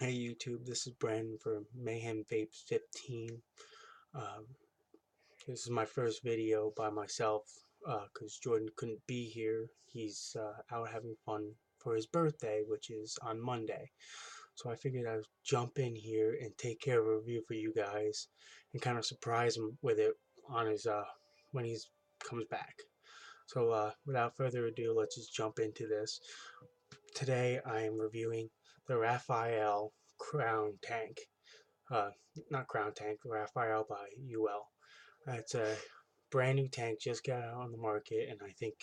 Hey YouTube, this is Brandon for Mayhem Vapes 15. Um, this is my first video by myself because Jordan couldn't be here. He's out having fun for his birthday, which is on Monday. So I figured I'd jump in here and take care of a review for you guys and kind of surprise him with it on his when he comes back. So without further ado, let's just jump into this. Today I am reviewing the RAFALE Crown Tank. Not Crown Tank, RAFALE by Uwell. It's a brand new tank, just got out on the market, and I think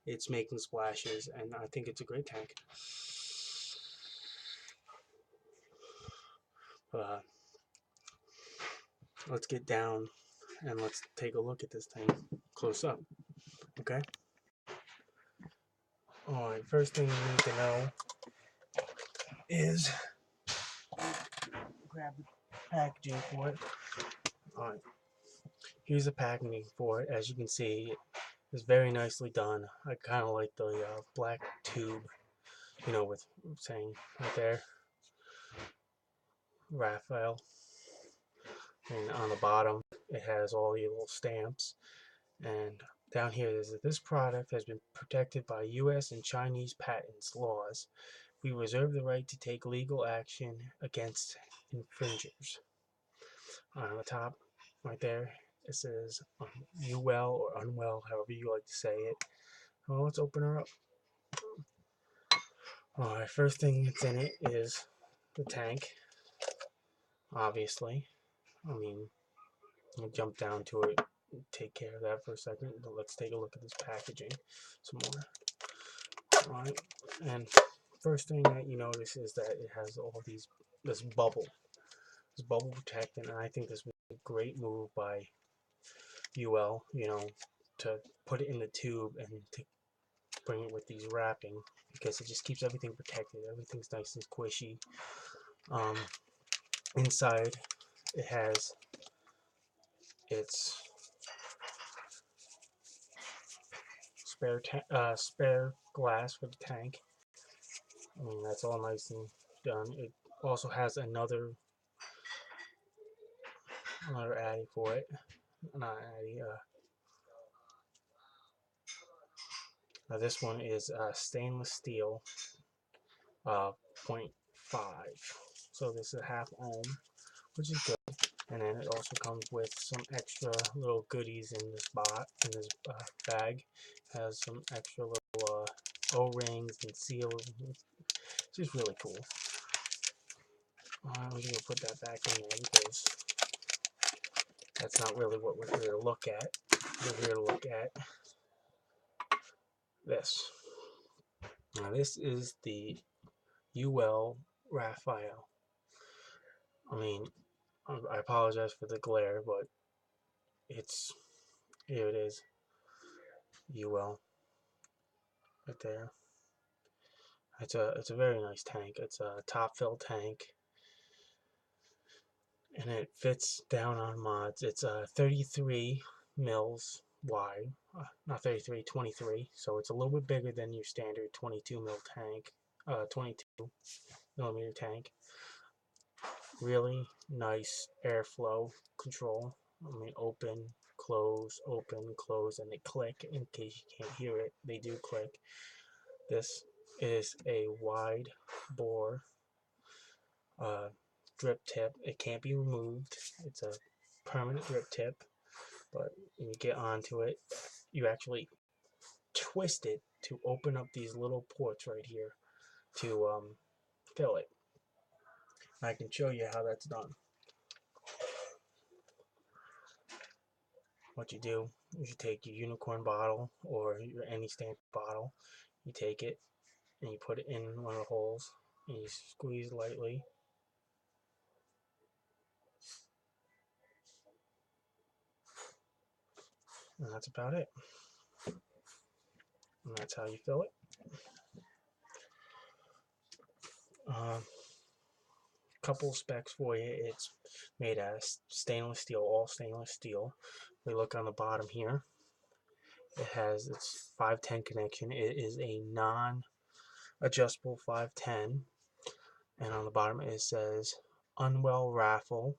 it's making splashes, and I think it's a great tank. Let's get down and let's take a look at this thing close up, okay? Alright, first thing you need to know is grab the packaging for it. Alright, here's the packaging for it. As you can see, it's very nicely done. I kind of like the black tube, you know, with saying right there, RAFALE. And on the bottom, it has all the little stamps. And down here is that this product has been protected by U.S. and Chinese patents laws. We reserve the right to take legal action against infringers. On the top, right there, it says Uwell or Unwell, however you like to say it. Well, let's open her up. Alright, first thing that's in it is the tank, obviously. I mean, I'll jump down to it and take care of that for a second, but let's take a look at this packaging some more. Alright, and first thing that you notice is that it has all this bubble protectant, and I think this was a great move by UL, you know, to put it in the tube and to bring it with these wrapping, because it just keeps everything protected. Everything's nice and squishy. Inside it has its spare glass for the tank. I mean, that's all nice and done. It also has another addy for it. Not addy. This one is stainless steel, 0.5. So this is a half ohm, which is good. And then it also comes with some extra little goodies in this bag. Has some extra little O-rings and seals. It's just really cool. I'm going to put that back in there because that's not really what we're here to look at. We're here to look at this. Now this is the Uwell RAFALE. I mean, I apologize for the glare, but here it is. Uwell. Right there. It's a very nice tank. It's a top fill tank, and it fits down on mods. It's 33 mils wide, not 33, 23. So it's a little bit bigger than your standard 22 mil tank, 22 millimeter tank. Really nice airflow control. I mean, open, close, and they click. In case you can't hear it, they do click. This is a wide bore drip tip. It can't be removed. It's a permanent drip tip, but when you get onto it, you actually twist it to open up these little ports right here to fill it. I can show you how that's done. What you do is you take your unicorn bottle or your any stamp bottle, you take it and you put it in one of the holes and you squeeze lightly. And that's about it. And that's how you fill it. Couple specs for you. It's made out of stainless steel, all stainless steel. We look on the bottom here. It has its 510 connection. It is a non-adjustable 510, and on the bottom it says Uwell RAFALE.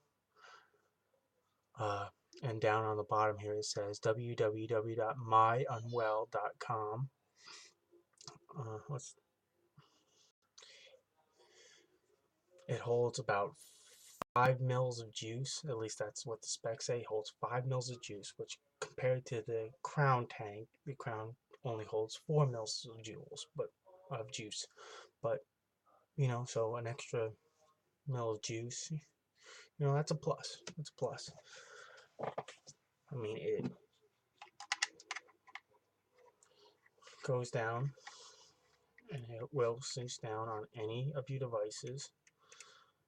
And down on the bottom here it says www.myunwell.com. It holds about 5 mils of juice. At least that's what the specs say. It holds 5 mils of juice, which compared to the Crown tank, the Crown only holds 4 mils of juice. But so an extra mil of juice, that's a plus. It's a plus. I mean, it goes down and it will cinch down on any of your devices.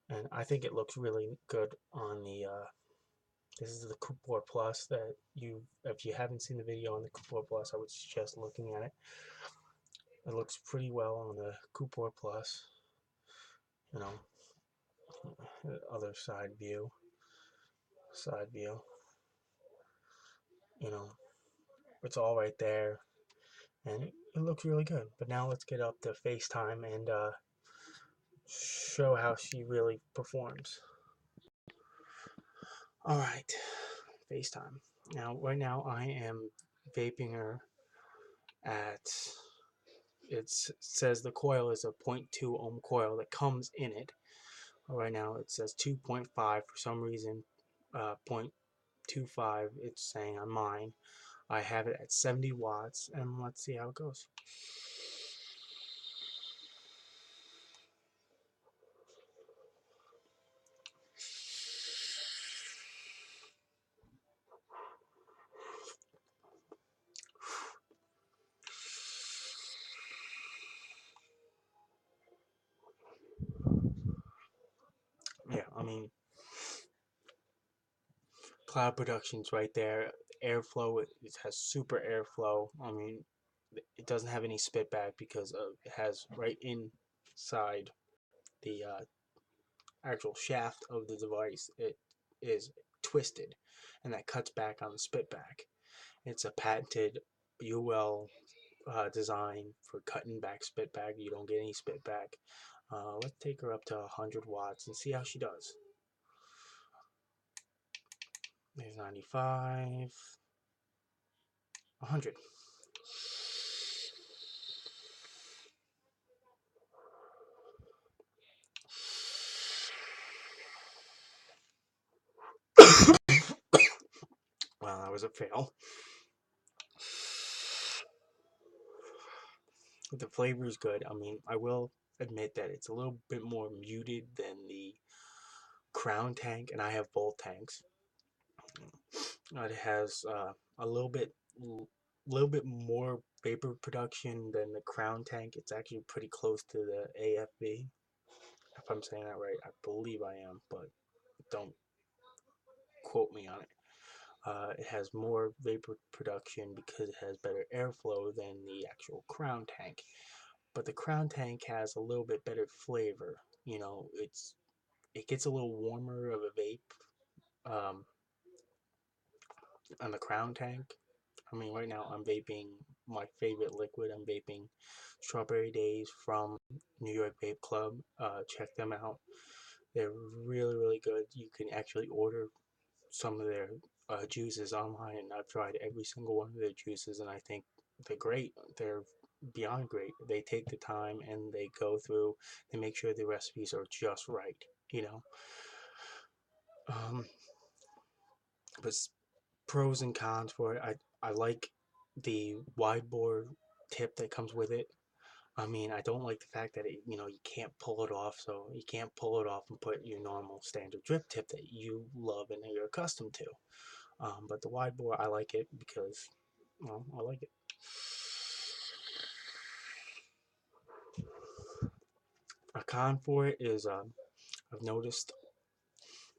And I think it looks really good on the this is the Coupor Plus that if you haven't seen the video on the Coupor Plus, I would suggest looking at it. It looks pretty well on the Coupor Plus. Other side view, it's all right there, and it looks really good. But now let's get up to FaceTime and show how she really performs. All right, FaceTime. Now, right now, I am vaping her at. It says the coil is a 0.2 ohm coil that comes in it. Right now, it says 2.5 for some reason. 0.25. It's saying on mine. I have it at 70 watts, and let's see how it goes. Yeah, I mean, cloud production's right there. Airflow, it has super airflow. I mean, it doesn't have any spit back because it has right inside the actual shaft of the device, it is twisted, and that cuts back on the spit back. It's a patented Uwell design for cutting back spit back. You don't get any spit back. Let's take her up to 100 watts and see how she does. There's 95, 100. Well, that was a fail. The flavor is good. I mean, I will admit that it's a little bit more muted than the Crown tank, and I have both tanks. It has a little bit more vapor production than the Crown tank. It's actually pretty close to the AFV, if I'm saying that right. I believe I am, but don't quote me on it. It has more vapor production because it has better airflow than the actual Crown tank. But the Crown tank has a little bit better flavor. It gets a little warmer of a vape on the Crown tank. I mean, right now I'm vaping my favorite liquid. I'm vaping Strawberry Days from New York Vape Club. Check them out. They're really, really good. You can actually order some of their juices online, and I've tried every single one of their juices, and I think they're great. They're beyond great. They take the time and they go through, they make sure the recipes are just right, you know. But pros and cons for it. I like the wide bore tip that comes with it. I mean, I don't like the fact that you can't pull it off, so you can't pull it off and put your normal standard drip tip that you love and that you're accustomed to. But the wide bore, I like it because, well, I like it. A con for it is I've noticed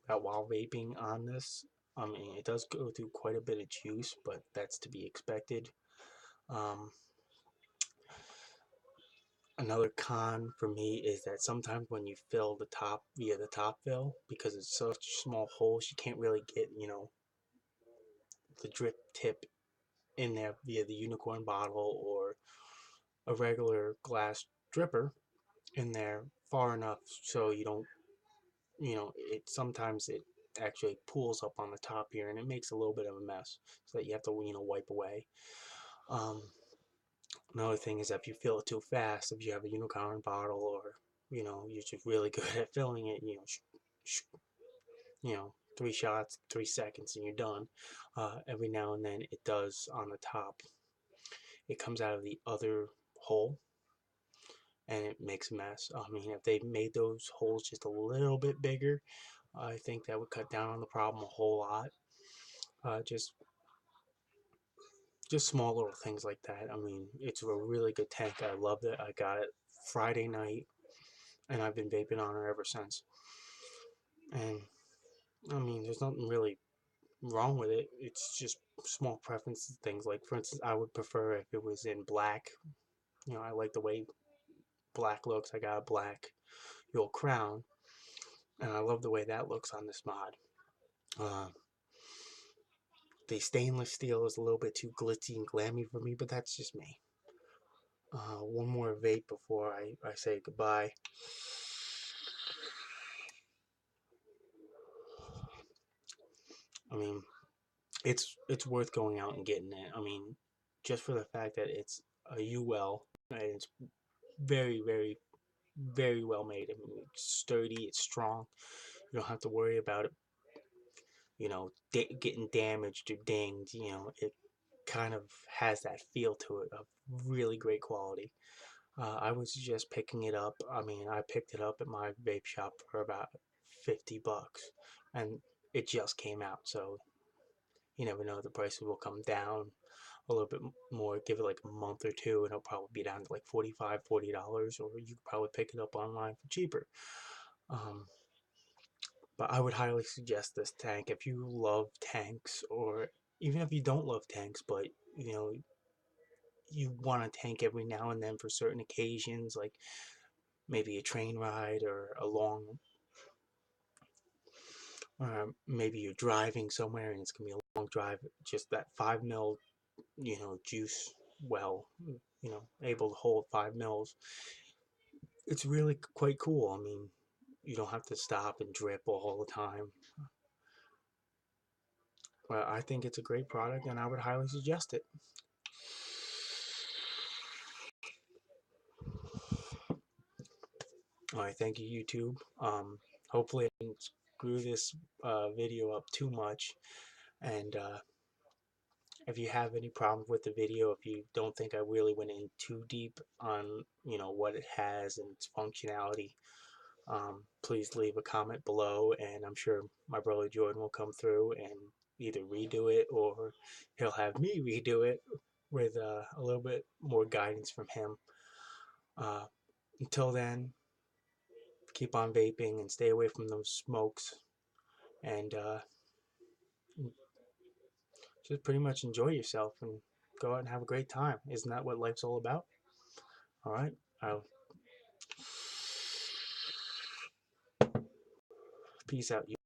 that while vaping on this, I mean, it does go through quite a bit of juice, but that's to be expected. Um, Another con for me is that sometimes when you fill the top via the top fill, because it's such small holes, you can't really get, the drip tip in there via the unicorn bottle or a regular glass dripper in there far enough so you don't, it sometimes it actually pools up on the top here and it makes a little bit of a mess so that you have to, wipe away. Um, Another thing is if you fill it too fast, if you have a unicorn bottle or, you're just really good at filling it, 3 shots, 3 seconds, and you're done. Every now and then it does on the top. It comes out of the other hole and it makes a mess. I mean, if they made those holes just a little bit bigger, I think that would cut down on the problem a whole lot. Just small little things like that. I mean, it's a really good tank. I loved it. I got it Friday night, and I've been vaping on it ever since. And I mean, there's nothing really wrong with it. It's just small preferences things. Like, for instance, I would prefer if it was in black. I like the way black looks. I got a black Uwell crown, and I love the way that looks on this mod. Uh, the stainless steel is a little bit too glitzy and glammy for me, but that's just me. One more vape before I say goodbye. I mean, it's worth going out and getting it. I mean, just for the fact that it's a Uwell and it's very, very, very well made. I mean, it's sturdy, it's strong. You don't have to worry about it, getting damaged or dinged. It kind of has that feel to it of really great quality. I would suggest picking it up. I mean, I picked it up at my vape shop for about $50, and it just came out, so you never know. The prices will come down a little bit more. Give it like a month or two, and it'll probably be down to like $45, $40, or you could probably pick it up online for cheaper. Um, but I would highly suggest this tank if you love tanks, or even if you don't love tanks, but you want a tank every now and then for certain occasions, like maybe a train ride or a long, maybe you're driving somewhere and it's gonna be a long drive. Just that 5 mil, juice well, able to hold 5 mils. It's really quite cool. I mean, you don't have to stop and drip all the time. But I think it's a great product and I would highly suggest it. All right, thank you, YouTube. Hopefully I didn't screw this video up too much. And if you have any problems with the video, if you don't think I really went in too deep on, what it has and its functionality, please leave a comment below, and I'm sure my brother Jordan will come through and either redo it or he'll have me redo it with a little bit more guidance from him. Uh, until then, keep on vaping and stay away from those smokes, and just pretty much enjoy yourself and go out and have a great time. Isn't that what life's all about? All right. Peace out, you.